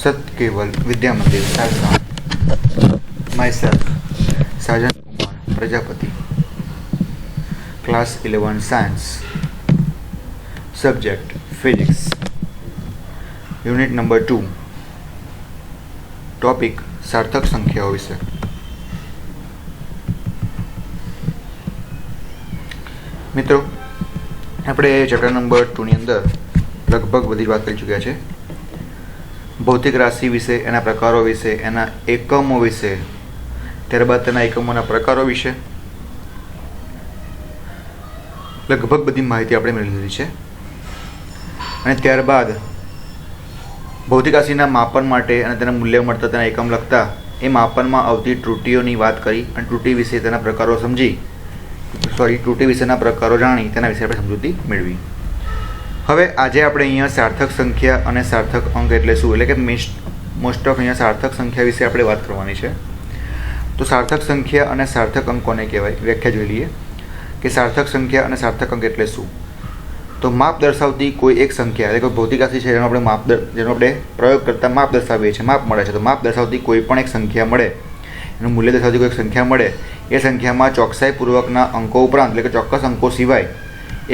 सत्केवल Vidya Mandir myself Sajan Kumar Prajapati class 11 science subject physics unit number 2 topic सार्थक संख्याओं विषय। मित्रों આપણે ચેપ્ટર નંબર 2 ની અંદર લગભગ બધી વાત કરી ચૂક્યા છે। ભૌતિક રાશિ વિશે, એના પ્રકારો વિશે, એના એકમો વિશે, ત્યારબાદ તેના એકમોના પ્રકારો વિશે લગભગ બધી માહિતી આપણે મેળવી લીધી છે। અને ત્યારબાદ ભૌતિક રાશિના માપન માટે અને તેના મૂલ્ય મળતા તેના એકમ લખતા એ માપનમાં આવતી ત્રુટિઓની વાત કરી અને ત્રુટિ વિશે તેના પ્રકારો સમજી ત્રુટિ વિશેના પ્રકારો જાણી તેના વિશે આપણે સમજૂતી મેળવી। હવે આજે આપણે અહીંયા સાર્થક સંખ્યા અને સાર્થક અંક એટલે શું, એટલે કે મોસ્ટ ઓફ અહીંયા સાર્થક સંખ્યા વિશે આપણે વાત કરવાની છે। તો સાર્થક સંખ્યા અને સાર્થક અંક કોને કહેવાય, વ્યાખ્યા જોઈ લઈએ કે સાર્થક સંખ્યા અને સાર્થક અંક એટલે શું। તો માપ દર્શાવતી કોઈ એક સંખ્યા, એટલે કે ભૌતિક રાશિ છે જેનો આપણે પ્રયોગ કરતા માપ દર્શાવીએ છીએ, માપ મળે છે, તો માપ દર્શાવતી કોઈ પણ એક સંખ્યા મળે, એનું મૂલ્ય દર્શાવતી કોઈ સંખ્યા મળે, એ સંખ્યામાં ચોકસાઈપૂર્વકના અંકો ઉપરાંત એટલે કે ચોક્કસ અંકો સિવાય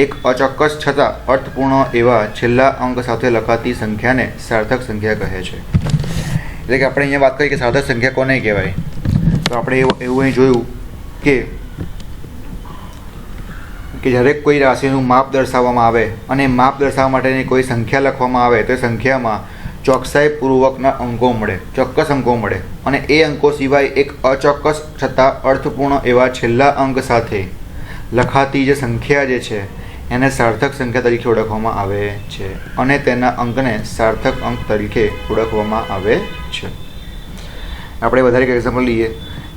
એક અચોક્કસ છતાં અર્થપૂર્ણ એવા છેલ્લા અંક સાથે લખાતી સંખ્યાને સાર્થક સંખ્યા કહે છે। એટલે કે આપણે અહીંયા વાત કરીએ કે સાર્થક સંખ્યા કોને કહેવાય, તો આપણે એવું અહીં જોયું કે જ્યારે કોઈ રાશિનું માપ દર્શાવવામાં આવે અને માપ દર્શાવવા માટેની કોઈ સંખ્યા લખવામાં આવે તો એ સંખ્યામાં ચોકસાઈપૂર્વકના અંકો મળે, ચોક્કસ અંકો મળે, અને એ અંકો સિવાય એક અચોક્કસ છતાં અર્થપૂર્ણ એવા છેલ્લા અંક સાથે લખાતી જે સંખ્યા જે છે એને સાર્થક સંખ્યા તરીકે ઓળખવામાં આવે છે અને તેના અંકને સાર્થક અંક તરીકે ઓળખવામાં આવે છે। આપણે વધારે એક એક્ઝામ્પલ લઈએ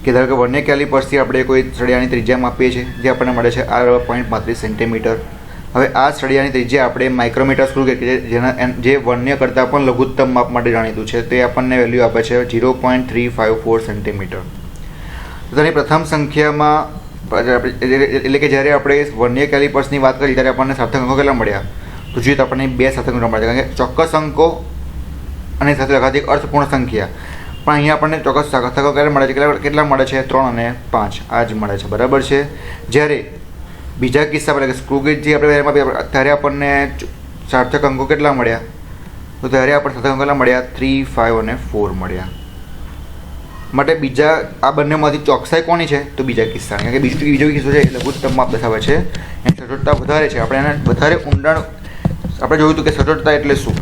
કે ધારો કે વર્નિયર કેલિપર્સથી આપણે કોઈ સળિયાની ત્રિજ્યા માપીએ છીએ જે આપણને મળે છે 0.35 સેન્ટીમીટર। હવે આ સળિયાની ત્રિજ્યા આપણે માઇક્રોમીટર સ્ક્રૂ કે જે વર્નિયર કરતાં પણ લઘુત્તમ માપ માટે જાણીતું છે તે આપણને વેલ્યુ આપે છે 0.354 સેન્ટીમીટર। તો તેની પ્રથમ સંખ્યામાં એટલે કે જ્યારે આપણે વર્નિયર કેલિપર્સની વાત કરી ત્યારે આપણને સાર્થક અંકો કેટલા મળ્યા, તો જોઈએ તો આપણને 2 સાર્થક અંકો મળ્યા, કારણ કે ચોક્કસ અંકો અને સાથે લખાતી એક અર્થપૂર્ણ સંખ્યા, પણ અહીંયા આપણને ચોક્કસ સાર્થક અંકો કેટલા મળે છે, કેટલા મળે છે 3 અને 5 આ જ મળે છે, બરાબર છે। જ્યારે બીજા કિસ્સામાં એટલે કે સ્ક્રૂ ગેજ જે આપણે ત્યારે આપણને સાર્થક અંકો કેટલા મળ્યા, તો ત્યારે આપણને સાર્થક અંકો કેટલા મળ્યા 3, 5 અને 4 મળ્યા। માટે બીજા આ બંનેમાંથી ચોકસાઈ કોની છે, તો બીજા કિસ્સાની, કારણ કે બીજો કિસ્સો છે લઘુત્તમ માપ દર્શાવે છે, એની સચોટતા વધારે છે, આપણે એને વધારે ઊંડાણ આપણે જોયું હતું કે સચોટતા એટલે શું,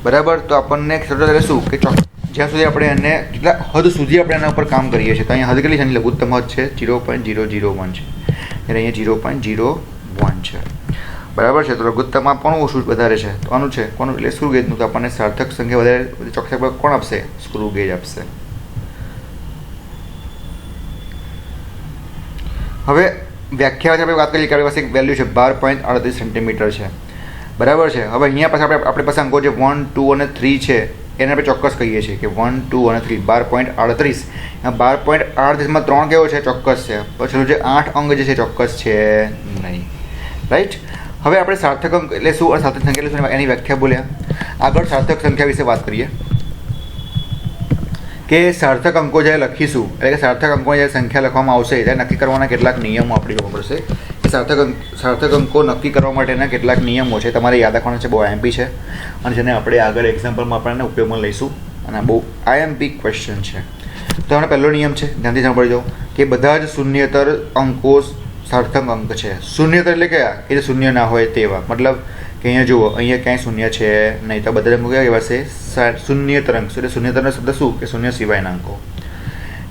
બરાબર। તો આપણને સચોટતા એટલે શું કે જ્યાં સુધી આપણે એને કેટલા હદ સુધી આપણે એના ઉપર કામ કરીએ છીએ, તો અહીંયા હદ કેટલી છે, લઘુત્તમ હદ છે 0.001 છે, એટલે અહીંયા 0.01 છે, બરાબર છે। તો લઘુત્તમ માપ કોનું ઓછું વધારે છે, તો આનું છે કોનું, એટલે સ્ક્રૂ ગેજનું, તો આપણને સાર્થક સંખ્યા વધારે ચોકસાઈ પર કોણ આપશે, સ્ક્રૂ ગેજ આપશે। હવે વ્યાખ્યા આપણે વાત કરીએ કે આપણી પાસે એક વેલ્યુ છે 12.38 સેન્ટીમીટર છે, બરાબર છે। હવે અહીંયા પાસે આપણે પાસે અંકો જે 1, 2 અને 3 છે એને આપણે ચોક્કસ કહીએ છીએ કે 1, 2 અને 3 12.38, 12.38માં 3 કેવો છે, ચોક્કસ છે, પછી જે 8 અંક જે છે ચોક્કસ છે નહીં, રાઈટ। હવે આપણે સાર્થક અંક એટલે શું અને સાર્થક સંખ્યા એટલે શું એની વ્યાખ્યા બોલ્યા, આગળ સાર્થક સંખ્યા વિશે વાત કરીએ કે સાર્થક અંકો જ્યારે લખીશું એટલે કે સાર્થક અંકોની જ્યારે સંખ્યા લખવામાં આવશે ત્યારે નક્કી કરવાના કેટલાક નિયમો આપણે જોવા પડશે કે સાર્થક અંકો નક્કી કરવા માટેના કેટલાક નિયમો છે, તમારે યાદ રાખવાના છે, બહુ આઈએમપી છે અને જેને આપણે આગળ એક્ઝામ્પલમાં આપણને ઉપયોગમાં લઈશું અને બહુ આઈએમપી ક્વેશ્ચન છે। તો આપણે પહેલો નિયમ છે, ધ્યાનથી સાંભળી જાઓ કે બધા જ શૂન્યતર અંકો સાર્થક અંક છે। શૂન્યતર એટલે કયા કે જે શૂન્ય ના હોય તેવા, મતલબ કે અહીંયા જુઓ અહીંયા ક્યાંય શૂન્ય છે નહીં, તો બધા અંકો કયા કહેવાશે, શૂન્યતર અંક। એટલે શૂન્યતરનો શબ્દ શું કે શૂન્ય સિવાયના અંકો,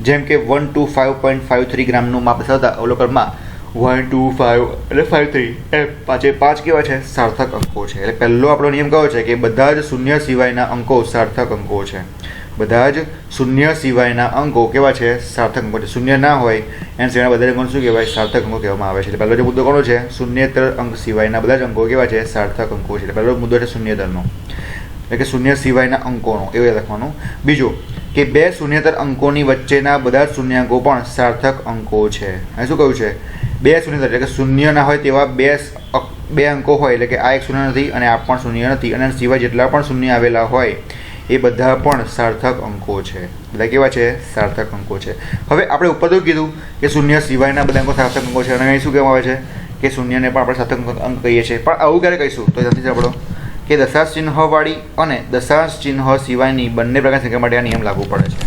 જેમ કે 125.53 ગ્રામનું માપ દર્શાવતા અવલોકનમાં 125 એટલે 53 એ 5 કેવા છે, સાર્થક અંકો છે। એટલે પહેલો આપણો નિયમ કયો છે કે બધા જ શૂન્ય સિવાયના અંકો સાર્થક અંકો છે, બધા જ શૂન્ય સિવાયના અંકો કેવા છે, સાર્થક અંકો છે, શૂન્ય ના હોય એના સિવાયના બધા અંકો શું કહેવાય, સાર્થક અંકો કહેવામાં આવે છે। એટલે પહેલો જે મુદ્દો કોનો છે, શૂન્યતર અંક સિવાયના બધા જ અંકો કેવા છે, સાર્થક અંકો છે। એટલે પહેલો મુદ્દો છે શૂન્યતરનો, એટલે કે શૂન્ય સિવાયના અંકોનો, એવું યાદ રાખવાનું। બીજો કે બે શૂન્યતર અંકોની વચ્ચેના બધા જ શૂન્યાંકો પણ સાર્થક અંકો છે। અહીં શું કહ્યું છે, બે શૂન્યતર એટલે કે શૂન્ય ના હોય તેવા બે અંકો હોય, એટલે કે આ એક શૂન્ય નથી અને આ પણ શૂન્ય નથી અને સિવાય જેટલા પણ શૂન્ય આવેલા હોય એ બધા પણ સાર્થક અંકો છે. બધા કેવા છે? સાર્થક અંકો છે. હવે આપણે ઉપર તો કીધું કે શૂન્ય સિવાયના બધા અંકો સાર્થક અંકો છે, અને અહીં શું કહેવામાં આવે છે કે શૂન્યને પણ આપણે સાર્થક અંક કહીએ છીએ. પણ આવું ક્યારે કહીશું તો નથી આપણો કે દશાંશ ચિહ્નવાળી અને દશાંશ ચિહ્ન સિવાયની બંને પ્રકારની સંખ્યા માટે આ નિયમ લાગુ પડે છે.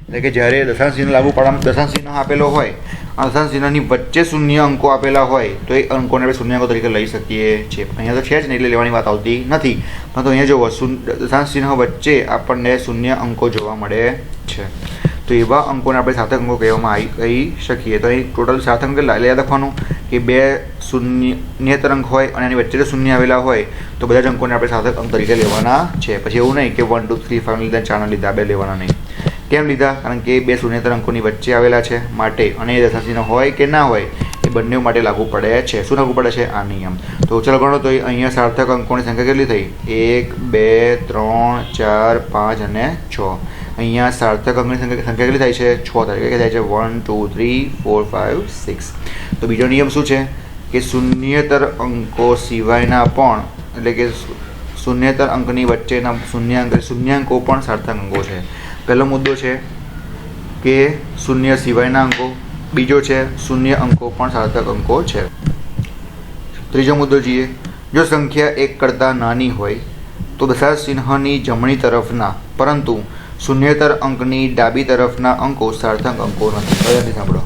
એટલે કે જ્યારે દશાંશ ચિહ્ન લાગુ પડવા દશાંશ ચિહ્ન આપેલો હોય અને દશાંશ ચિહ્નની વચ્ચે શૂન્ય અંકો આપેલા હોય તો એ અંકોને આપણે શૂન્ય અંકો તરીકે લઈ શકીએ છીએ. અહીંયા તો છે જ નહીં એટલે લેવાની વાત આવતી નથી. પરંતુ અહીંયા જોવો દશાંશ ચિહ્ન વચ્ચે આપણને શૂન્ય અંકો જોવા મળે છે, તો એવા અંકોને આપણે સાર્થક અંકો કહેવામાં કહી શકીએ. તો અહીં ટોટલ સાર્થક અંક યાદ રાખવાનું કે બે શૂન્યેતર અંક હોય અને એની વચ્ચે શૂન્ય આવેલા હોય તો બધા જ અંકોને આપણે સાર્થક અંક તરીકે લેવાના છે. પછી એવું નહીં કે 1 2 3 5 લીધા, 4 લીધા, 2 લેવાના નહીં. કેમ લીધા? કારણ કે બે શૂન્યેતર અંકોની વચ્ચે આવેલા છે માટે, અને એ દશાંશ ચિહ્ન હોય કે ના હોય એ બંને માટે લાગુ પડે છે. શું લાગુ પડે છે? આ નિયમ. તો ચાલો ગણો તો અહીંયા સાર્થક અંકોની સંખ્યા કેટલી થઈ? 1 2 3 4 5 અને 6. અહીંયા સાર્થક અંકની સંખ્યા કેટલી થાય છે? 6 તરીકે થાય છે 1 2 3 4 5 6. તો બીજો નિયમ શું છે કે શૂન્યેતર અંકો સિવાયના પણ, એટલે કે શૂન્યેતર અંકની વચ્ચેના શૂન્યાંકો પણ સાર્થક અંકો છે. પહેલો મુદ્દો છે કે શૂન્ય સિવાયના અંકો, બીજો છે શૂન્ય અંકો પણ સાર્થક અંકો છે. ત્રીજો મુદ્દો જોઈએ, જો સંખ્યા 1 કરતાં નાની હોય તો દશાંશ ચિહ્નની જમણી તરફના પરંતુ શૂન્યેતર અંકની ડાબી તરફના અંકો સાર્થક અંકો નથી. હવે સાંભળો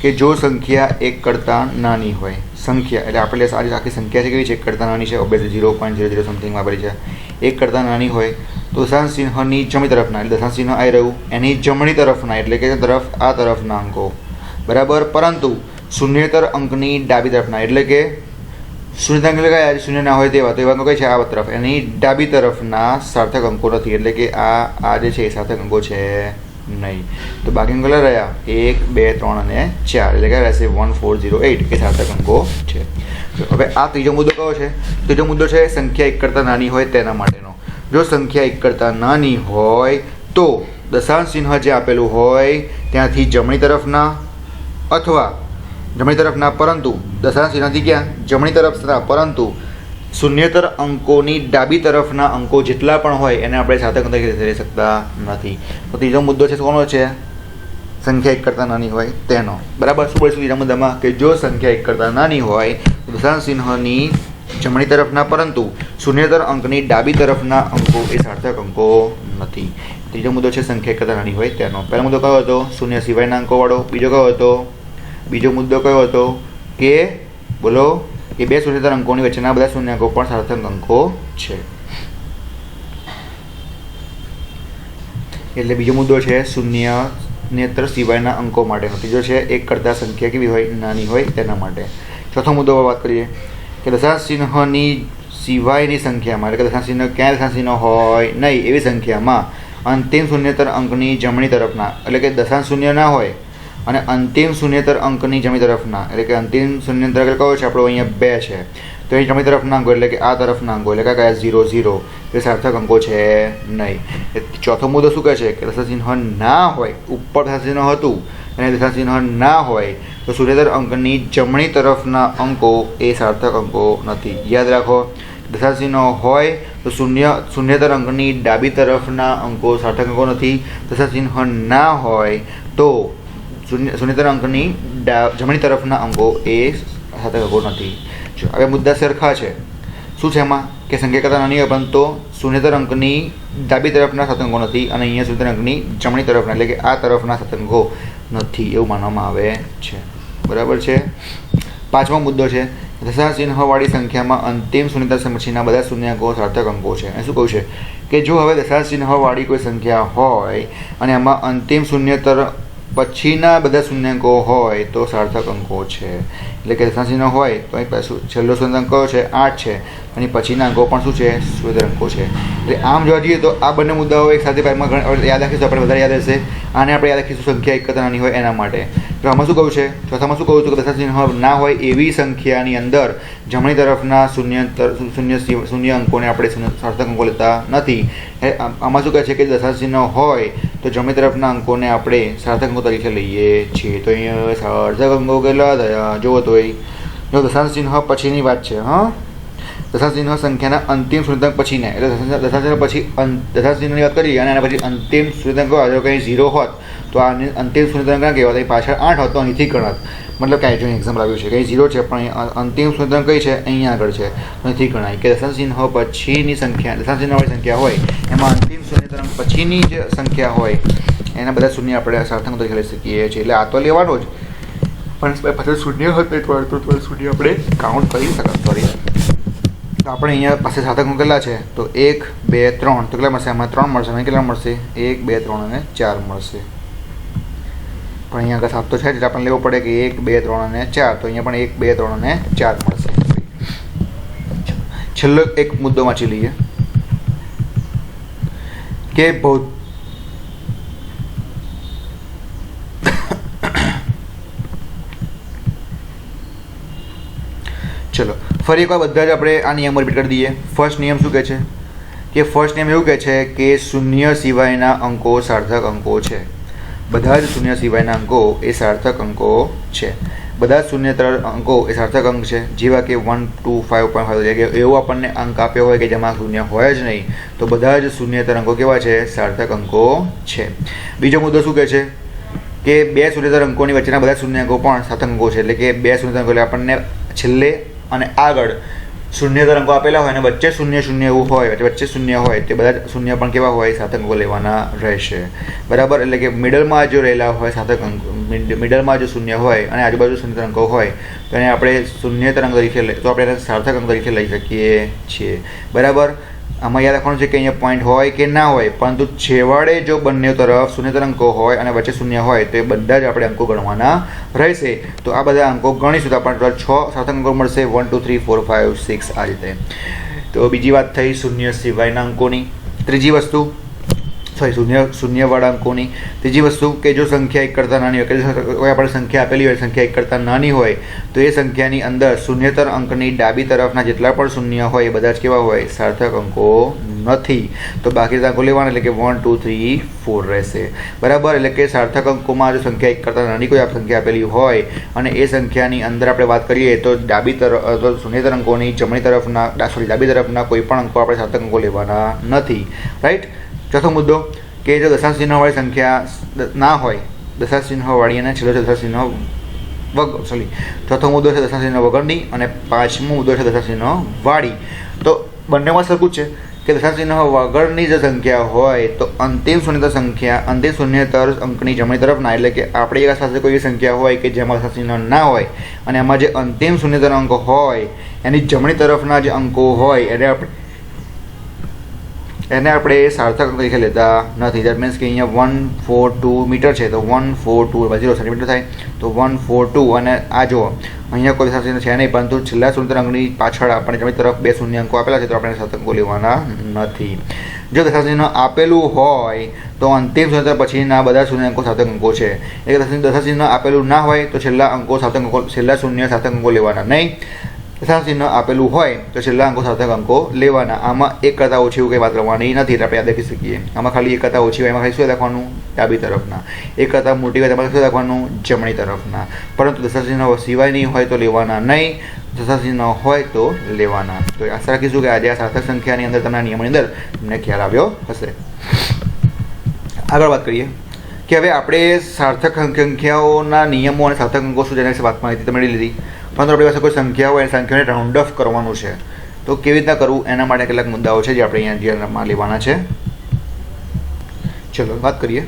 કે જો સંખ્યા 1 કરતાં નાની હોય, સંખ્યા એટલે આપણે આજે આખી સંખ્યા છે કેવી છે? 1 કરતાં નાની છે, ઓબ્વિયસલી 0.00 સમથિંગ વાપરી છે. 1 કરતાં નાની હોય તો દશાંશ ચિહ્નની જમણી તરફના, એટલે દશાંશ ચિહ્ન આવી રહ્યું એની જમણી તરફના, એટલે કે આ તરફના અંકો બરાબર, પરંતુ શૂન્યેતર અંકની ડાબી તરફના, એટલે કે શૂન્ય અંક કયા? શૂન્ય ના હોય તેવા, તો એવા અંકો કઈ છે? આ તરફ, એની ડાબી તરફના સાર્થક અંકો નથી. એટલે કે આ જે છે એ સાર્થક અંકો છે નહીં. તો બાકી અંકો રહ્યા 1 2 3 અને 4, એટલે કે રહેશે 1 4 0 8 એ સાર્થક અંકો છે. હવે આ ત્રીજો મુદ્દો કયો છે? ત્રીજો મુદ્દો છે સંખ્યા 1 કરતાં નાની હોય તેના માટેનો. જો સંખ્યા 1 કરતાં નાની હોય તો દશાંશ ચિહ્ન જે આપેલું હોય ત્યાંથી જમણી તરફના અથવા જમણી તરફના, પરંતુ દશાંશ ચિહ્નથી ક્યાં? જમણી તરફના, પરંતુ શૂન્યેતર અંકોની ડાબી તરફના અંકો જેટલા પણ હોય એને આપણે સાર્થક અંક તરીકે લઈ શકતા નથી. તો ત્રીજો મુદ્દો છે કોનો છે? સંખ્યા 1 કરતાં નાની હોય તેનો. બરાબર. શું બોલીશું ત્રીજા મુદ્દામાં? કે જો સંખ્યા 1 કરતાં નાની હોય તો દશાંશ ચિહ્નની જમણી તરફના પરંતુ શૂન્યેતર અંકની ડાબી તરફના અંકો એ સાર્થક અંકો નથી. ત્રીજો મુદ્દો છે સંખ્યા 1 કરતાં નાની હોય તેનો. પહેલો મુદ્દો કયો હતો? શૂન્ય સિવાયના અંકોવાળો. બીજો કયો હતો? બીજો મુદ્દો કયો હતો? કે બોલો એ બે શૂન્યેતર અંકોની વચ્ચેના બધા શૂન્યાંકો પણ સાર્થક અંકો છે. એટલે બીજો મુદ્દો છે શૂન્યેતર સિવાયના અંકો માટેનો. ત્રીજો છે 1 કરતાં સંખ્યા કેવી હોય? નાની હોય તેના માટે. ચોથો મુદ્દો વાત કરીએ કે દશાંશ ચિહ્નની સિવાયની સંખ્યામાં, એટલે કે દશાંશ ચિહ્ન ક્યાં દશાંશ ચિહ્ન હોય નહીં એવી સંખ્યામાં અંતિમ શૂન્યેતર અંકની જમણી તરફના, એટલે કે દશાંશ શૂન્ય ના હોય અને અંતિમ શૂન્યેતર અંકની જમણી તરફના, એટલે કે અંતિમ શૂન્યેતર અંક કયો છે? આપણો અહીંયા 2 છે, તો અહીં જમણી તરફના અંકો એટલે કે આ તરફના અંકો એટલે કે કયા? 0 0 એ સાર્થક અંકો છે નહીં. ચોથો મુદ્દો શું કહે છે કે દશાંશ ચિહ્ન ના હોય, ઉપર દશાંશ ચિહ્ન હતું અને દશાંશ ચિહ્ન ના હોય તો શૂન્યેતર અંકની જમણી તરફના અંકો એ સાર્થક અંકો નથી. યાદ રાખો, દશાંશ ચિહ્ન હોય તો શૂન્યેતર અંકની ડાબી તરફના અંકો સાર્થક અંકો નથી. દશાંશ ચિહ્ન ના હોય તો શૂન્યેતર અંકની જમણી તરફના અંકો એ સાર્થક અંકો નથી. હવે મુદ્દા સરખા છે. શું છે એમાં? કે સંખ્યા કરતાં નાની હોય પરંતુ શૂન્યેતર અંકની ડાબી તરફના સાર્થક અંકો નથી, અને અહીંયા શૂન્યેતર અંકની જમણી તરફના, એટલે કે આ તરફના સાર્થક અંકો નથી એવું માનવામાં આવે છે. બરાબર છે. પાંચમો મુદ્દો છે દશાંશ ચિહ્નવાળી સંખ્યામાં અંતિમ શૂન્યેતર પછીના બધા શૂન્યાંકો સાર્થક અંકો છે. એ શું કહ્યું છે કે જો હવે દશાંશ ચિહ્નવાળી કોઈ સંખ્યા હોય અને એમાં અંતિમ શૂન્યેતર પછીના બધા શૂન્યાંકો હોય તો સાર્થક અંકો છે. એટલે કે દશાંશ ચિહ્ન હોય તો અહીં પાછું છેલ્લો શૂન્યાંક અંક કયો છે? 8 છે, અને પછીના અંકો પણ શું છે? શૂન્યેતર અંકો છે. એટલે આમ જોવા જઈએ તો આ બંને મુદ્દાઓ એક સાથે યાદ રાખીશું, આપણે વધારે યાદ રહેશે. આને આપણે યાદ રાખીશું સંખ્યા 1 કરતાં નાની હોય એના માટે. તો આમાં શું કહ્યું છે? ચોથામાં શું કહ્યું હતું કે દશાંશ ચિહ્ન ના હોય એવી સંખ્યાની અંદર જમણી તરફના શૂન્ય અંકોને આપણે સાર્થક અંકો લેતા નથી. આમાં શું કહે છે કે દશાંશ ચિહ્ન હોય તો જમણી તરફના અંકોને આપણે સાર્થક અંકો તરીકે લઈએ છીએ. તો અહીંયા સાર્થક અંકો કેટલા થયા? જુઓ તો જો દશાંશ ચિહ્ન પછીની વાત છે. હા, દશાંશ સંખ્યાના અંતિમ શૂન્યાંક પછીને એટલે દશાંશ પછી દશાંશની વાત કરીએ અને એના પછી અંતિમ શૂન્યાંક જો કંઈ 0 હોત તો આ અંતિમ શૂન્યાંક ના કહેવાય પાછળ 8 હોત તો અહીંથી ગણત મતલબ કે જો એક્ઝામ્પલ આવ્યું છે કંઈ 0 છે પણ અંતિમ શૂન્યાંક કઈ છે અહીંયા આગળ છે તો અહીંથી ગણાય કે દશાંશ ચિહ્ન પછીની સંખ્યા દશાંશ ચિહ્નવાળી સંખ્યા હોય એમાં અંતિમ શૂન્યાંક પછીની જે સંખ્યા હોય એના બધા શૂન્ય આપણે સાર્થક તરીકે લઈ શકીએ છીએ એટલે આ તો લેવાનો જ પણ પાછળ શૂન્ય હતું તો શૂન્ય આપણે કાઉન્ટ કરી શકીએ સોરી તો આપણે અહીંયા પાસે સાર્થક કેટલા છે તો 1 2 3 તો કેટલા મળશે આમાં 3 મળશે અને કેટલા મળશે 1 2 3 અને 4 મળશે પણ અહીંયા આગળ 7 તો છે એટલે આપણને લેવો પડે કે 1 2 3 અને 4 તો અહીંયા પણ 1 2 3 અને 4 મળશે છેલ્લો એક મુદ્દો વાંચી લઈએ કે ચલો ફરી એકવાર બધા જ આપણે આ નિયમો રિપીટ કરી દઈએ ફર્સ્ટ નિયમ શું કહે છે કે ફર્સ્ટ નિયમ એવું કહે છે કે શૂન્ય સિવાયના અંકો સાર્થક અંકો છે બધા જ શૂન્ય સિવાયના અંકો એ સાર્થક અંકો છે બધા જ શૂન્યેતર અંકો એ સાર્થક અંક છે જેવા કે 1 2 5.5 કે એવો આપણને અંક આપ્યો હોય કે જેમાં શૂન્ય હોય જ નહીં તો બધા જ શૂન્યેતર અંકો કેવા છે સાર્થક અંકો છે બીજો મુદ્દો શું કહે છે કે બે શૂન્યેતર અંકોની વચ્ચેના બધા શૂન્ય અંકો પણ સાર્થક અંકો છે એટલે કે બે શૂન્યેતર અંકો એટલે આપણને છેલ્લે અને આગળ શૂન્યેતર અંકો આપેલા હોય અને વચ્ચે શૂન્ય શૂન્ય એવું હોય વચ્ચે શૂન્ય હોય તે બધા શૂન્ય પણ કેવા હોય સાર્થક અંકો લેવાના રહેશે બરાબર એટલે કે મિડલમાં જો રહેલા હોય સાર્થક અંકો મિડલમાં જો શૂન્ય હોય અને આજુબાજુ શૂન્યેતર અંકો હોય તો એને આપણે શૂન્યેતર અંક તરીકે તો આપણે એને સાર્થક અંક તરીકે લઈ શકીએ છીએ બરાબર આમાં યાદ રાખવાનું છે કે અહીંયા પોઈન્ટ હોય કે ના હોય પરંતુ છેવાડે જો બંને તરફ શૂન્યેતર અંકો હોય અને વચ્ચે શૂન્ય હોય તો એ બધા જ આપણે અંકો ગણવાના રહેશે તો આ બધા અંકો ગણીશું તો આપણને 6 સાર્થક અંકો મળશે 1 2 3 4 5 6 આ રીતે તો બીજી વાત થઈ શૂન્ય સિવાયના અંકોની ત્રીજી વસ્તુ શૂન્યવાળા અંકોની ત્રીજી વસ્તુ કે જો સંખ્યા 1 કરતાં નાની હોય કે કોઈ આપણે સંખ્યા આપેલી હોય સંખ્યા 1 કરતાં નાની હોય તો એ સંખ્યાની અંદર શૂન્યેતર અંકની ડાબી તરફના જેટલા પણ શૂન્ય હોય એ બધા જ કેવા હોય સાર્થક અંકો નથી તો બાકી અંકો લેવાના એટલે કે 1 2 3 4 રહેશે બરાબર એટલે કે સાર્થક અંકોમાં જો સંખ્યા 1 કરતાં નાની કોઈ સંખ્યા આપેલી હોય અને એ સંખ્યાની અંદર આપણે વાત કરીએ તો ડાબી તરફ શૂન્યેતર અંકોની જમણી તરફના ડાબી તરફના કોઈ પણ અંકો આપણે સાર્થક અંકો લેવાના નથી રાઈટ ચોથો મુદ્દો કે જો દશાંશ ચિહ્નવાળી સંખ્યા ના હોય દશાંશ ચિહ્નવાળી અને છેલ્લો દશાંશ ચિહ્ન ચોથો મુદ્દો છે દશાંશ ચિહ્ન વગરની અને પાંચમો મુદ્દો છે દશાંશ ચિહ્ન વાળી તો બંનેમાં સરખું જ છે કે દશાંશ ચિહ્ન વગરની જે સંખ્યા હોય તો અંતિમ શૂન્યેતર અંકની જમણી તરફના એટલે કે આપણી પાસે કોઈ સંખ્યા હોય કે જેમાં દશાંશ ચિહ્ન ના હોય અને એમાં જે અંતિમ શૂન્યેતર અંક હોય એની જમણી તરફના જે અંકો હોય એને આપણે સાર્થક અંક તરીકે લેતા નથી દેટ મીન્સ કે અહીંયા 142 મીટર છે તો 142 0 સેન્ટીમીટર થાય તો 142 અને આ જુઓ અહીંયા કોઈ દશાંશ ચિહ્ન છે નહીં પરંતુ છેલ્લા શૂન્યેતર અંકની પાછળ આપણે જમણી તરફ બે શૂન્ય અંકો આપેલા છે તો આપણે સાર્થક અંકો લેવાના નથી જો દશાંશ ચિહ્ન આપેલું હોય તો અંતિમ શૂન્યેતર પછીના બધા શૂન્ય અંકો સાર્થક અંકો છે એટલે દશાંશ ચિહ્ન આપેલું ના હોય તો છેલ્લા અંકો સાર્થક અંકો છેલ્લા શૂન્ય સાર્થક અંકો લેવાના નહીં દશાંશ ચિહ્ન આપેલું હોય તો છેલ્લા અંકો સાર્થક અંકો લેવાના આમાં 1 કરતાં ઓછી એવું કંઈ વાત કરવાની નથી આપણે યાદ રાખી શકીએ આમાં ખાલી 1 કરતાં ઓછી હોય એમાં ખાલી શું રાખવાનું ડાબી તરફના 1 કરતાં મોટી હોય તેમાં શું રાખવાનું જમણી તરફના પરંતુ દશાંશ ચિહ્ન સિવાયની હોય તો લેવાના નહીં દશાંશ ચિહ્ન હોય તો લેવાના તો આશા રાખીશું કે આજે આ સાર્થક સંખ્યાની અંદર તમને નિયમોની અંદર તમને ખ્યાલ આવ્યો હશે આગળ વાત કરીએ કે હવે આપણે સાર્થક સંખ્યાઓના નિયમો અને સાર્થક અંકો શું જેના વિશે વાત માહિતી તમે લીધી પરંતુ આપણી પાસે કોઈ સંખ્યા હોય એ સંખ્યાને રાઉન્ડ ઓફ કરવાનું છે તો કેવી રીતના કરવું એના માટે કેટલાક મુદ્દાઓ છે જે આપણે અહીંયા ધ્યાનમાં લેવાના છે ચલો વાત કરીએ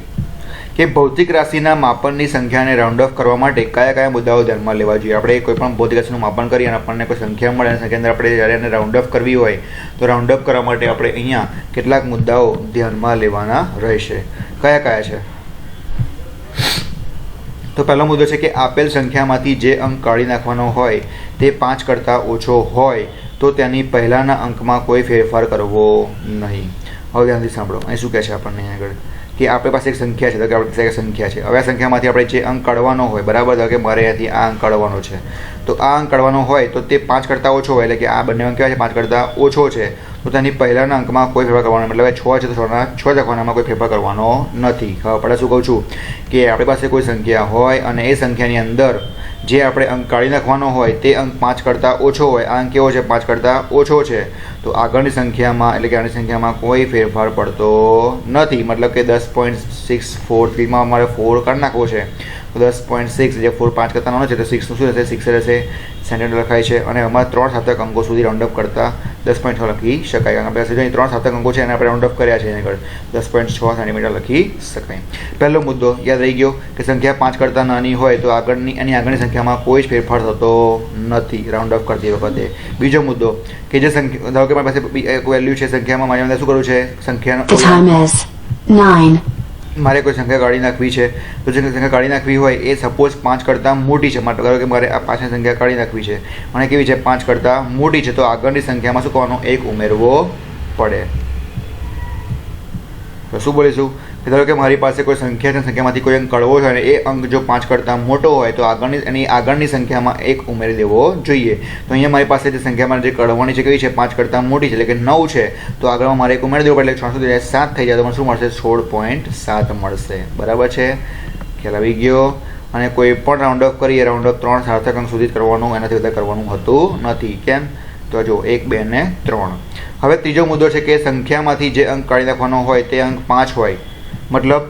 કે ભૌતિક રાશિના માપનની સંખ્યાને રાઉન્ડ ઓફ કરવા માટે કયા કયા મુદ્દાઓ ધ્યાનમાં લેવા જોઈએ આપણે કોઈ પણ ભૌતિક રાશિનું માપન કરીએ અને આપણને કોઈ સંખ્યા મળે અને સંખ્યા અંદર આપણે જ્યારે એને રાઉન્ડ ઓફ કરવી હોય તો રાઉન્ડ ઓફ કરવા માટે આપણે અહીંયા કેટલાક મુદ્દાઓ ધ્યાનમાં લેવાના રહેશે કયા કયા છે તો પહેલો મુદ્દો છે કે આપેલ સંખ્યામાંથી જે અંક કાઢી નાખવાનો હોય તે 5 કરતાં ઓછો હોય તો તેની પહેલાંના અંકમાં કોઈ ફેરફાર કરવો નહીં હવે ધ્યાનથી સાંભળો અહીં શું કહે છે આપણને આગળ કે આપણી પાસે એક સંખ્યા છે તો કે આપણી પાસે એક સંખ્યા છે હવે આ સંખ્યામાંથી આપણે જે અંક કાઢવાનો હોય બરાબર તો કે મારે અહીંયાથી આ અંક કાઢવાનો છે તો આ અંક કાઢવાનો હોય તો તે 5 કરતાં ઓછો હોય એટલે કે આ બંને અંક કેવા છે 5 કરતાં ઓછો છે તો તેની પહેલાંના અંકમાં કોઈ ફેરફાર કરવાનો મતલબ 6 છે તો 6 લખવાનામાં કોઈ ફેરફાર કરવાનો નથી હવે આપણે શું કહું છું કે આપણી પાસે કોઈ સંખ્યા હોય અને એ સંખ્યાની અંદર જે આપણે અંક કાઢી નાખવાનો હોય તે અંક 5 કરતાં ઓછો હોય, આ અંક કેવો છે 5 કરતાં ઓછો છે, તો આગળની સંખ્યામાં એટલે કે આની સંખ્યામાં કોઈ ફેરફાર પડતો નથી. મતલબ કે 10.643માં અમારે 4 કાઢી નાખવો છે તો 10.6 જે 4 5 કરતાં નાનો છે તો 6નું શું રહેશે 6 રહેશે, સેન્ટીમીટર લખાય છે. અને અમારે 3 સાતક અંકો સુધી રાઉન્ડ અપ કરતાં 10.6 લખી શકાય. કારણ કે આપણે 3 સાતક અંકો છે એને આપણે રાઉન્ડ અપ કર્યા છે એની આગળ 10.6 સેન્ટીમીટર લખી શકાય. પહેલો મુદ્દો યાદ રહી ગયો કે સંખ્યા 5 કરતાં નાની હોય તો એની આગળની સંખ્યામાં કોઈ જ ફેરફાર થતો નથી રાઉન્ડ અપ કરતી વખતે. બીજો મુદ્દો કે જે સંખ્યા ધારો કે મારી પાસે એક વેલ્યુ છે સંખ્યામાં, મારી અંદર શું કરવું છે સંખ્યાનો મારે કોઈ સંખ્યા કાઢી નાખવી છે, તો જે સંખ્યા કાઢી નાખવી હોય એ સપોઝ 5 કરતાં મોટી છે. માટે ધારો કે મારે આ 5ની સંખ્યા કાઢી નાખવી છે અને કેવી છે 5 કરતાં મોટી છે, તો આગળની સંખ્યામાં શું કરવાનું 1 ઉમેરવો પડે. તો શું બોલીશું કે ધારો કે મારી પાસે કોઈ સંખ્યા છે, સંખ્યામાંથી કોઈ અંક કાઢવો છે અને એ અંક જો 5 કરતાં મોટો હોય તો આગળની સંખ્યામાં 1 ઉમેરી દેવો જોઈએ. તો અહીંયા મારી પાસે જે સંખ્યામાં જે કાઢવાની છે કેવી છે 5 કરતાં મોટી છે એટલે કે 9 છે, તો આગળમાં મારે 1 ઉમેરી દેવું પડે એટલે 6 7 થઈ જાય તો મને શું મળશે 16.7 મળશે. બરાબર છે, ખ્યાલ આવી ગયો. અને કોઈ પણ રાઉન્ડ અપ કરીએ રાઉન્ડ અપ 3 સાર્થક અંક સુધી કરવાનું, એનાથી વધારે કરવાનું હોતું નથી. કેમ તો જો 1 2 ને 3. હવે ત્રીજો મુદ્દો છે કે સંખ્યામાંથી જે અંક કાઢી નાખવાનો હોય તે અંક 5 હોય. મતલબ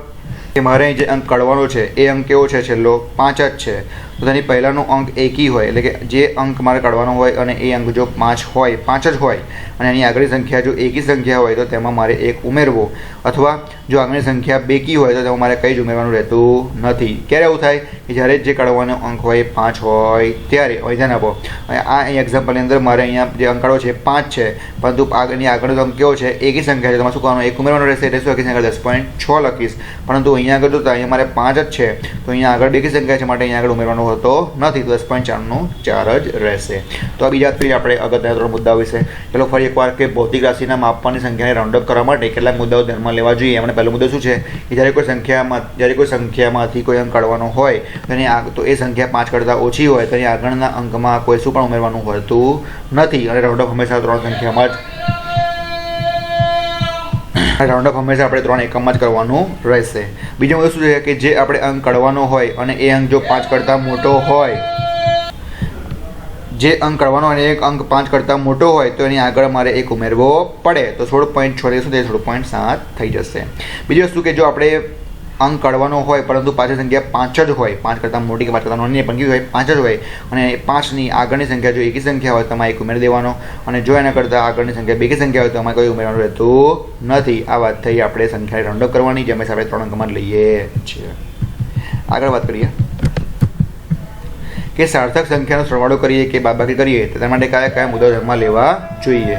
કે મારે જે અંક કાઢવાનો છે એ અંક કેવો છે છેલ્લો 5 જ છે, તો તેની પહેલાંનો અંક એકી હોય એટલે કે જે અંક મારે કાઢવાનો હોય અને એ અંક જો 5 હોય 5 જ હોય અને એની આગળની સંખ્યા જો એકી સંખ્યા હોય તો તેમાં મારે 1 ઉમેરવો, અથવા જો આગળની સંખ્યા બેકી હોય તો તેમાં મારે કંઈ જ ઉમેરવાનું રહેતું નથી. ક્યારે એવું થાય કે જ્યારે જે કાઢવાનો અંક હોય 5 હોય ત્યારે. હવે ધ્યાન આપો, આ એક્ઝામ્પલની અંદર મારે અહીંયા જે અંક કાઢવો છે 5 છે, પરંતુ આગળનો અંક કેવો છે એકી સંખ્યા છે, તમારે શું કરવાનું 1 ઉમેરવાનું રહેશે એટલે શું એકી સંખ્યા 10.6 લખીશ. પરંતુ અહીંયા આગળ તો અહીંયા મારે 5 જ છે તો અહીંયા આગળ બેકી સંખ્યા છે માટે અહીંયા આગળ ઉમેરવાનું હોતો નથી, તો 10.4નું 4 જ રહેશે. તો આ બીજા આપણે અગત્યના 3 મુદ્દાઓ વિશે. ચલો ફરી એકવાર કે ભૌતિક રાશિના માપવાની સંખ્યાને રાઉન્ડ અપ કરવા માટે કેટલાક મુદ્દાઓ ધ્યાનમાં લેવા જોઈએ. એમને પહેલો મુદ્દો શું છે કે જ્યારે કોઈ સંખ્યામાંથી કોઈ અંક કાઢવાનો હોય તો એ સંખ્યા 5 કરતાં ઓછી હોય તો એની આગળના અંકમાં કોઈ શું પણ ઉમેરવાનું હોતું નથી અને રાઉન્ડ અપ હંમેશા 3 સંખ્યામાં જ આપણે 3 એકમમાં જ કરવાનું રહેશે. બીજું મુદ્દો શું છે કે જે આપણે અંક કાઢવાનો હોય અને એ અંક જો 5 કરતાં મોટો હોય, જે અંક કાઢવાનો અને એક અંક 5 કરતાં મોટો હોય તો એની આગળ મારે 1 ઉમેરવો પડે, તો 16.6 શું થાય 16.7 થઈ જશે. બીજી વસ્તુ કે જો આપણે અંક કાઢવાનો હોય પરંતુ પાછળ સંખ્યા 5 જ હોય, 5 કરતાં મોટી કે 5 કરતાં નાની પણ કેવી હોય 5 જ હોય અને 5ની આગળની સંખ્યા જો એકી સંખ્યા હોય તો એમાં 1 ઉમેરી દેવાનો, અને જો એના કરતાં આગળની સંખ્યા બેકી સંખ્યા હોય તો એમાં કોઈ ઉમેરવાનું રહેતું નથી. આ વાત થઈ આપણે સંખ્યાને રાઉન્ડ અપ કરવાની, જે હંમેશા આપણે 3 અંકમાં લઈએ છીએ. આગળ વાત કરીએ કે સાર્થક સંખ્યાનો સરવાળો કરીએ કે બાદબાકી કરીએ તો તેના માટે કયા કયા મુદ્દાઓ ધ્યાનમાં લેવા જોઈએ.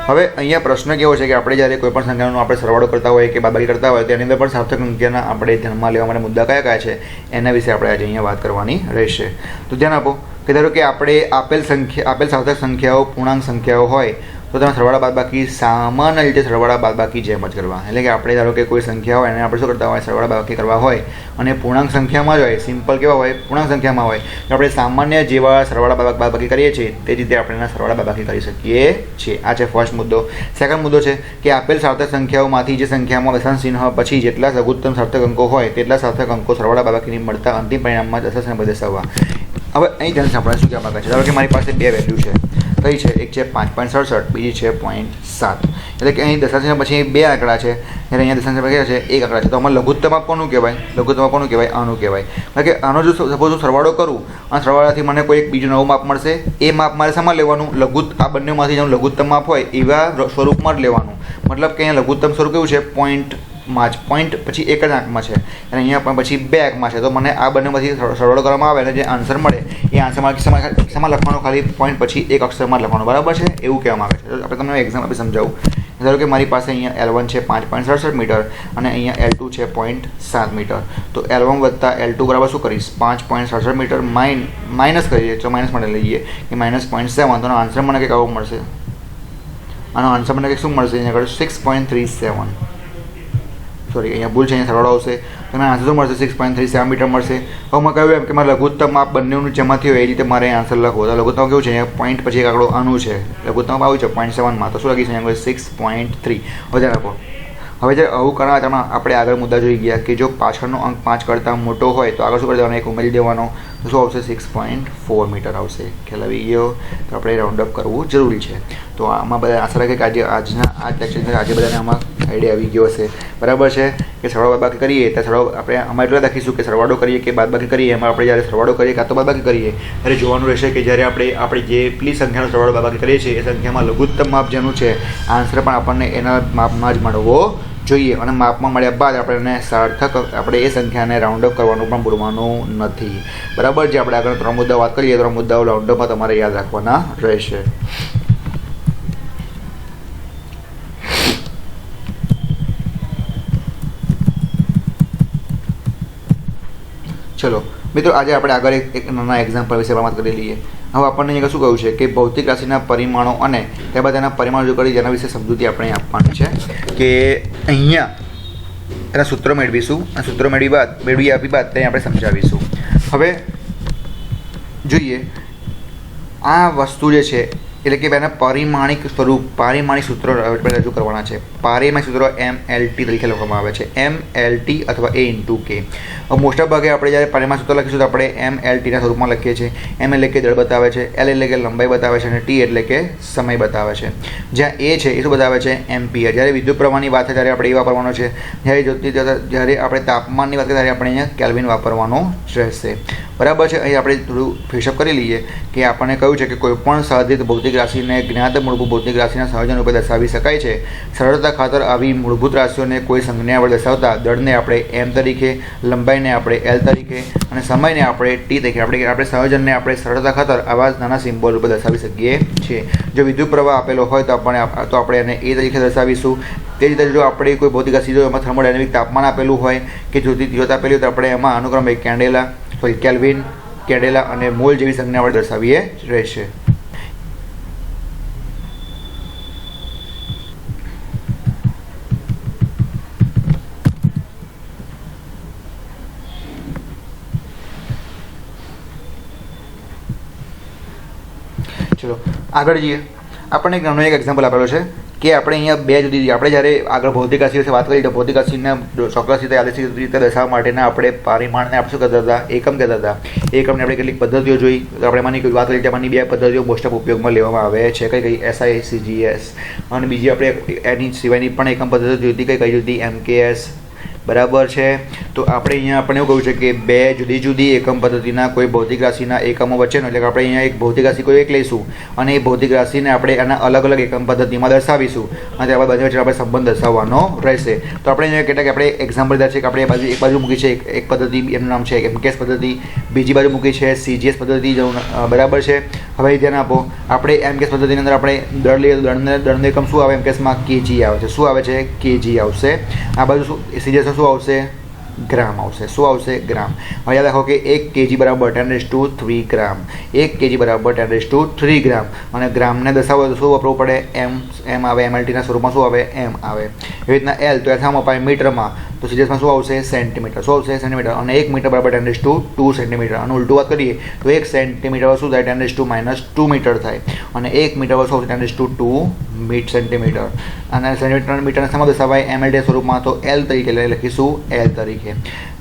હવે અહીંયા પ્રશ્ન કેવો છે કે આપણે જ્યારે કોઈ પણ સંખ્યાનો આપણે સરવાળો કરતા હોય કે બાદબાકી કરતા હોય તેની અંદર પણ સાર્થક સંખ્યાના આપણે ધ્યાનમાં લેવા માટે મુદ્દા કયા કયા છે એના વિશે આપણે આજે અહીંયા વાત કરવાની રહેશે. તો ધ્યાન આપો કે ધારો કે આપણે આપેલ સાર્થક સંખ્યાઓ પૂર્ણાંક સંખ્યાઓ હોય તો તેના સરવાળા બાદબાકી સામાન્ય રીતે સરવાળા બાદબાકી જેમ જ કરવા. એટલે કે આપણે ધારો કે કોઈ સંખ્યા હોય અને આપણે શું કરતા હોય સરવાળા બાદબાકી કરવા હોય અને પૂર્ણાંક સંખ્યામાં જ હોય, સિમ્પલ કેવા હોય પૂર્ણાંક સંખ્યામાં હોય તો આપણે સામાન્ય જેવા સરવાળા બાદબાકી કરીએ છીએ તે જ રીતે આપણે એના સરવાળા બાદબાકી કરી શકીએ છીએ. આ છે ફર્સ્ટ મુદ્દો. સેકન્ડ મુદ્દો છે કે આપેલ સાર્થક સંખ્યાઓમાંથી જે સંખ્યામાં દશાંશ ચિહ્ન પછી જેટલા લઘુત્તમ સાર્થક અંકો હોય તેટલા સાર્થક અંકો સરવાળા બાદબાકીની મળતા અંતિમ પરિણામમાં દશાંશ અને દર્શાવવા. હવે અહીં ધ્યાન આપણે શું કહેવા માંગે છે, ધારો કે મારી પાસે 2 વેલ્યુ છે, કઈ છે એક છે 5.67 બીજી છે 0.7. એટલે કે અહીં દશાંશ પછી 2 આંકડા છે જ્યારે અહીંયા દશાંશ કયા છે 1 આંકડા છે. તો આમાં લઘુત્તમ માપ કોનું કહેવાય? લઘુત્તમ માપ કોનું કહેવાય? આનું કહેવાય. એટલે કે આનો જો સપોઝ હું સરવાળો કરું અને સરવાળાથી મને કોઈ એક બીજું નવું માપ મળશે, એ માપ મારે શામાં લેવાનું? આ બંનેમાંથી જેનું લઘુત્તમ માપ હોય એવા સ્વરૂપમાં જ લેવાનું. મતલબ કે અહીંયા લઘુત્તમ સ્વરૂપ કેવું છે પોઈન્ટ પછી 1 જ આંકમાં છે અને અહીંયા પણ પછી 2 આંકમાં છે. તો મને આ બંનેમાંથી સરવાળો કરવામાં આવે અને જે આન્સર મળે એ આન્સરમાં શેમાં લખવાનો? ખાલી પોઈન્ટ પછી 1 અક્ષરમાં લખવાનો. બરાબર છે, એવું કહેવામાં આવે છે. આપણે તમને એક્ઝામ આપી સમજાવું. ધારો કે મારી પાસે અહીંયા L1 છે 5.67 મીટર અને અહીંયા L2 છે 0.7 મીટર. તો L1 વત્તા L2 બરાબર શું કરીશ? 5.67 મીટર માઇનસ કરીએ તો માઇનસ માટે લઈએ કે -0.7. તો આન્સર મને કંઈક આવું મળશે. આનો આન્સર મને કંઈક શું મળશે? અહીંયા આગળ 6.37. સોરી, અહીંયા ભૂલ છે, અહીંયા સરવાળો આવશે. તમને આન્સર શું મળશે? 6.37 મીટર મળશે. હવે મેં કહ્યું એમ કે મારે લઘુત્તમ માપ બંનેનું જેમાંથી હોય એ રીતે મારે આન્સર લખવો. તો લઘુત્તમ કેવું છે? અહીંયા પોઈન્ટ પછી એક આંકડો આનું છે, લઘુત્તમ આવ્યું છે 0.7માં. તો શું લખીશ? અહીંયા 6.3. હવે ધ્યાન આપો. હવે જ્યારે આવું કરવા તેમાં આપણે આગળ મુદ્દા જોઈ ગયા કે જો પાછળનો અંક 5 કરતાં મોટો હોય તો આગળ શું કરી દેવાનો? 1 ઉમેરી દેવાનો. તો શું આવશે 6.4 મીટર આવશે. ખ્યાલ આવી ગયો? તો આપણે રાઉન્ડ અપ કરવું જરૂરી છે. તો આમાં બધા આશા રાખે કે આજના લેક્ચરની આજે બધાને આમાં આઈડિયા આવી ગયો હશે. બરાબર છે કે સરવાળો બાદબાકી કરીએ તો સરવાળો આપણે આમાં એટલું રાખીશું કે સરવાળો કરીએ કે બાદબાકી કરીએ, એમાં આપણે જ્યારે સરવાળો કરીએ કાં તો બાદબાકી કરીએ ત્યારે જોવાનું રહેશે કે જ્યારે આપણે જે પેલી સંખ્યાનો સરવાળો બાદબાકી કરીએ છીએ એ સંખ્યામાં લઘુત્તમ માપ જેનું છે આન્સર પણ આપણને એના માપમાં જ મળવો જોઈએ. અને માપમાં મળ્યા બાદ આપણે એને સાર્થક આપણે એ સંખ્યાને રાઉન્ડ અપ કરવાનું પણ ભૂલવાનું નથી. બરાબર? જે આપણે આગળ 3 મુદ્દાઓ વાત કરીએ 3 મુદ્દાઓ રાઉન્ડ અપમાં તમારે યાદ રાખવાના રહેશે. ચલો મિત્રો, આજે આપણે આગળ એક નાના એક્ઝામ્પલ વિશે વાત કરી લઈએ. હવે આપણને અહીંયા શું કહ્યું છે કે ભૌતિક રાશિના પરિમાણો અને ત્યારબાદ એના પરિમાણો રજૂ કરી જેના વિશે સમજૂતી આપણે આપવાની છે. કે અહીંયા એના સૂત્રો મેળવીશું અને સૂત્રો મેળવી આપી બાદ તેને આપણે સમજાવીશું. હવે જોઈએ આ વસ્તુ જે છે એટલે કે એના પારિમાણિક સ્વરૂપ પારિમાણિક સૂત્રો રજૂ કરવાના છે. પારિમાણિક સૂત્રો MLT તરીકે લખવામાં આવે છે. MLT અથવા A/K. મોટા ભાગે આપણે જ્યારે પારિમાણિક સૂત્ર લખીશું તો આપણે MLTના સ્વરૂપમાં લખીએ છીએ. M એટલે કે દળ બતાવે છે, L એટલે કે લંબાઈ બતાવે છે અને T એટલે કે સમય બતાવે છે. જ્યાં A છે એ શું બતાવે છે? એમ્પિયર. જ્યારે વિદ્યુત પ્રવાહની વાત થાય ત્યારે આપણે એ વાપરવાનો છે. જ્યારે આપણે તાપમાનની વાત કરીએ ત્યારે આપણે અહીંયા કેલ્વિન વાપરવાનો રહેશે. બરાબર છે? અહીં આપણે થોડું ફ્રેશઅપ કરી લઈએ કે આપણને કહ્યું છે કે કોઈપણ સાધિત ભૌતિક રાશિને જ્ઞાત મૂળભૂત ભૌતિક રાશિના સંયોજન રૂપે દર્શાવી શકાય છે. સરળતા ખાતર આવી મૂળભૂત રાશિઓને કોઈ સંજ્ઞા વડે દર્શાવતા દળને આપણે M તરીકે, લંબાઈને આપણે L તરીકે અને સમયને આપણે T તરીકે આપણે સંયોજનને આપણે સરળતા ખાતર આવા નાના સિમ્બોલ રૂપે દર્શાવી શકીએ છીએ. જો વિદ્યુત પ્રવાહ આપેલો હોય તો આપણે એને A તરીકે દર્શાવીશું. તે જ રીતે જો આપણે કોઈ ભૌતિક રાશિ જો એમાં થર્મોડાયનેમિક તાપમાન આપેલું હોય કે જ્યોતિ તીવ્રતા આપેલી હોય તો આપણે એમાં અનુક્રમે કેલ્વિન, કેન્ડેલા અને મોલ જેવી સંજ્ઞા વડે દર્શાવીએ રહેશે. ચલો આગળ જઈએ. આપણને નાનો એક એક્ઝામ્પલ આપેલો છે કે આપણે અહીંયા બે જુદી આપણે જ્યારે આગળ ભૌતિક રાશિ વિશે વાત કરી તો ભૌતિક રાશિને ચોક્કસ રીતે આલેખિત રીતે દર્શાવવા માટેના આપણે પરિમાણને આપણે શું કહેતા હતા? એકમ કહેતા હતા. એકમને આપણે કેટલીક પદ્ધતિઓ જોઈ તો આપણે એમાંની વાત કરી તેમાંની 2 પદ્ધતિઓ મોસ્ટ ઓફ ઉપયોગમાં લેવામાં આવે છે. કઈ SI CGS અને બીજી આપણે એની સિવાયની પણ એકમ પદ્ધતિ જોઈ હતી. કઈ જોઈ? MKS. બરાબર છે? તો આપણે અહીંયા આપણે એવું કહ્યું છે કે 2 જુદી જુદી એકમ પદ્ધતિના કોઈ ભૌતિક રાશિના એકમો વચ્ચેનો એટલે કે આપણે અહીંયા એક ભૌતિક રાશિ કોઈ એક લઈશું અને એ ભૌતિક રાશિને આપણે એના અલગ અલગ એકમ પદ્ધતિમાં દર્શાવીશું અને ત્યારબાદ બંને વચ્ચે આપણે સંબંધ દર્શાવવાનો રહેશે. તો આપણે અહીંયા કેટલાક આપણે એક્ઝામ્પલ દીધા છે કે આપણે એક બાજુ મૂકી છે એક પદ્ધતિ એનું નામ છે MKS પદ્ધતિ, બીજી બાજુ મૂકી છે CGS પદ્ધતિ. બરાબર છે? હવે ધ્યાન આપો, આપણે MKS પદ્ધતિની અંદર આપણે દળ લઈએ તો દળનો એકમ શું આવે? MKSમાં kg આવે છે. શું આવે છે? kg આવશે. આ બાજુ શું CGS શું આવશે? ગ્રામ આવશે. શું આવશે? ગ્રામ. હવે યાદ રાખો કે 1 kg બરાબર 10⁻³ ગ્રામ. 1 kg બરાબર 10⁻³ ગ્રામ. અને ગ્રામને દર્શાવવો તો શું વાપરવું પડે? M આવે. MLTના સ્વરૂપમાં શું આવે? M આવે. એવી રીતના L તો એમાં અપાય મીટરમાં તો CGSમાં શું આવશે? સેન્ટીમીટર. શું આવશે? સેન્ટીમીટર. અને 1 મીટર બરાબર 10⁻² સેન્ટીમીટર. અને ઉલટું વાત કરીએ તો 1 સેન્ટીમીટર શું થાય? 10⁻² મીટર થાય. અને 1 મીટર શું આવશે? 10⁻² સેન્ટીમીટર. અને સેન્ટીમીટર મીટરના શેમાં દર્શાવાય? MLT સ્વરૂપમાં તો L તરીકે લખીશું. L તરીકે.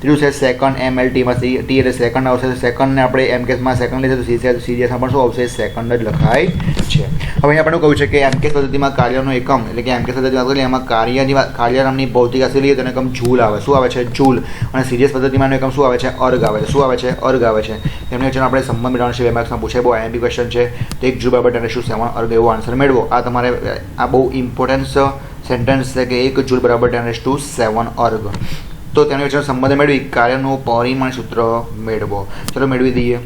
ત્રીજું છે સેકન્ડ. MLTમાં T એટલે સેકન્ડ આવશે. સેકન્ડને આપણે MKSમાં સેકન્ડ લઈશું તો CGSમાં પણ શું આવશે? સેકન્ડ જ લખાય છે. હવે અહીંયા આપણે કહ્યું છે કે MKS પદ્ધતિમાં કાર્યનો એકમ એટલે કે MKS પદ્ધતિ વાત કરીએ એમાં કાર્ય નામની ભૌતિક રાશિ લઈએ તો એકમ જૂલ આવે. શું આવે છે? જૂલ. અને CGS પદ્ધતિમાં એકમ શું આવે છે? અર્ગ આવે છે. શું આવે છે? અર્ગ આવે છે. એમને વચ્ચેનો આપણે સંબંધ મેળવવાનો છે. 2 માર્ક્સમાં પૂછાય. બહુ IMP ક્વેશ્ચન છે. તો 1 જૂલ બરાબર 10⁻7 અર્ગ એવો આન્સર મેળવો. આ તમારે આ બહુ ઇમ્પોર્ટન્ટ સેન્ટેન્સ છે કે 1 જૂલ બરાબર 10⁻7 અર્ગ. તો તેના વચ્ચેનો સંબંધ મેળવી કાર્યનું પરિમાણ સૂત્ર મેળવો. ચલો મેળવી દઈએ.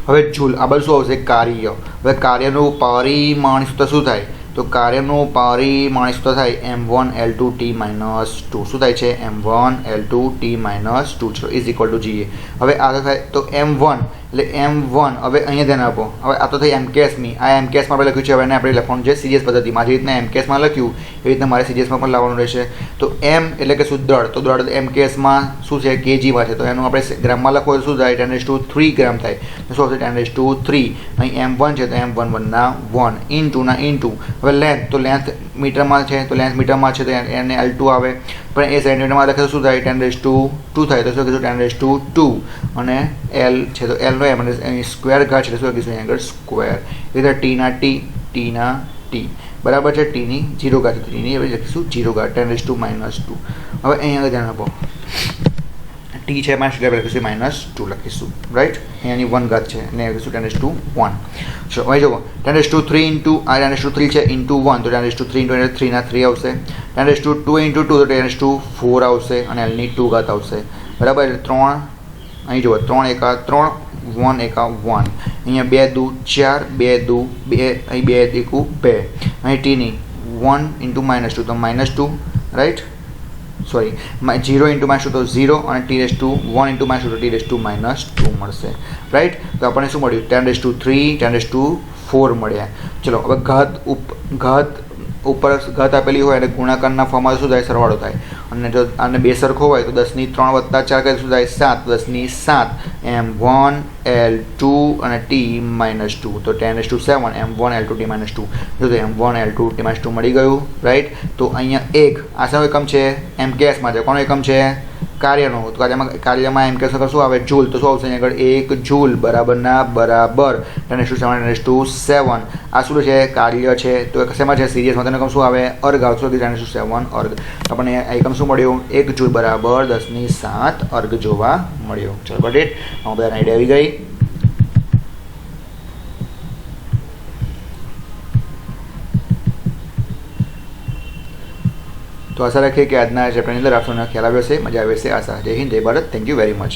હવે જૂલ આ બાજુ શું આવશે? કાર્ય. હવે કાર્યનું પરિમાણ સૂત્ર શું થાય? તો કાર્યનું પરિમાણ સૂત્ર થાય M1L2T - 2. શું થાય છે? M1L2T - 2. ચલો ઇઝ ઇક્વલ ટુ GA. હવે આગળ થાય તો M1 એટલે M1. હવે અહીંયા ધ્યાન આપો. હવે આ તો થઈ MKSની. આ MKSમાં આપણે લખ્યું છે. હવે એને આપણે લખવાનું છે CGS પદ્ધતિમાં. જે રીતના MKSમાં લખ્યું એવી રીતના મારે CGSમાં પણ લાવવાનું રહેશે. તો M એટલે કે શું? દળ. તો દળ MKSમાં શું છે? kgમાં છે. તો એનું આપણે ગ્રામમાં લખવું તો શું થાય? 10⁻³ ગ્રામ થાય. તો શું આવશે? 10⁻³. અહીં M1 છે તો M1 1 ઇન્ટુ હવે લેન્થ, તો લેન્થ મીટરમાં છે, તો લેન્થ મીટરમાં છે તો એને L2 આવે, પણ એ સેન્ટીમીટરમાં લખે તો શું થાય 10⁻², થાય તો શું કહીશું 10⁻², અને L છે તો L નો એમ સ્ક્વેર ઘાત છે તો શું કહીશું આગળ સ્ક્વેર, એ રીતે ટીના ટી બરાબર છે, ટીની 0 ઘાત છે, ટીની હવે લખીશું 0 ઘાત 10⁻². હવે અહીંયા ધ્યાન આપો, ટી છે -2 લખીશું -2 લખીશું, રાઈટ, અહીંયાની 1 ઘાત છે અને લખીશું 10⁻1. ચલો હવે જુઓ 10⁻3 ઇન્ટુ આ 10⁻3 છે ઇન્ટુ 1 તો 10⁻3 ઇન્ટુ 3 ના 3 આવશે, 10⁻2 ઇન્ટુ 2 તો 10⁻4 આવશે અને Lની 2 ઘાત આવશે, બરાબર. એટલે 3 અહીં જુઓ 3 એકા 3, 1 એકા 1, અહીંયા 2 દુ 4, 2 દુ 2, અહીં 2 એકુ 2, અહીં ટીની 1 ઇન્ટુ -2 તો -2, રાઈટ, સોરી 0 ઇન્ટુ -2 તો 0 અને T1 ઇન્ટુ -2 તો T2 મળશે, રાઈટ. તો આપણને શું મળ્યું 10⁻3, 10⁻4 મળ્યા. ચલો હવે ઘાત ઉપર ઘાત આપેલી હોય અને ગુણાકારના ફોર્મમાં શું થાય સરવાળો થાય, અને જો આને બે સરખો હોય તો 10⁻3 + 4 કરે શું થાય 7, 10⁻7 M1 L2 અને T-2 તો 10⁻7 M1 L2 T-2, જો તો M1 L2 T-2 મળી ગયું, રાઈટ. તો અહીંયા એક આ શેનો એકમ છે MKS છે, કોનો એકમ છે કાર્યનો, તો કાર્યમાં MKS શું આવે જૂલ, તો શું આવશે અહીંયા આગળ 1 જૂલ બરાબર 10⁻7 આ શું છે કાર્ય છે, તો શેમાં છે સિરીઝમાં, તેનો એકમ શું આવે અર્ગ આવશે, 10⁻7 અર્ગ. આપણને એકમ શું મળ્યું 1 જૂલ બરાબર 10⁻7 અર્ગ જોવા મળ્યો. ચલો બટ ઇટ બધા આઈડિયા આવી ગઈ. તો આશા રાખીએ કે આજના ચેપ્ટરની અંદર આપનો ખ્યાલ આવ્યો હશે, મજા આવી હશે આશા. જય હિન્દ, જય Bharat, thank you very much.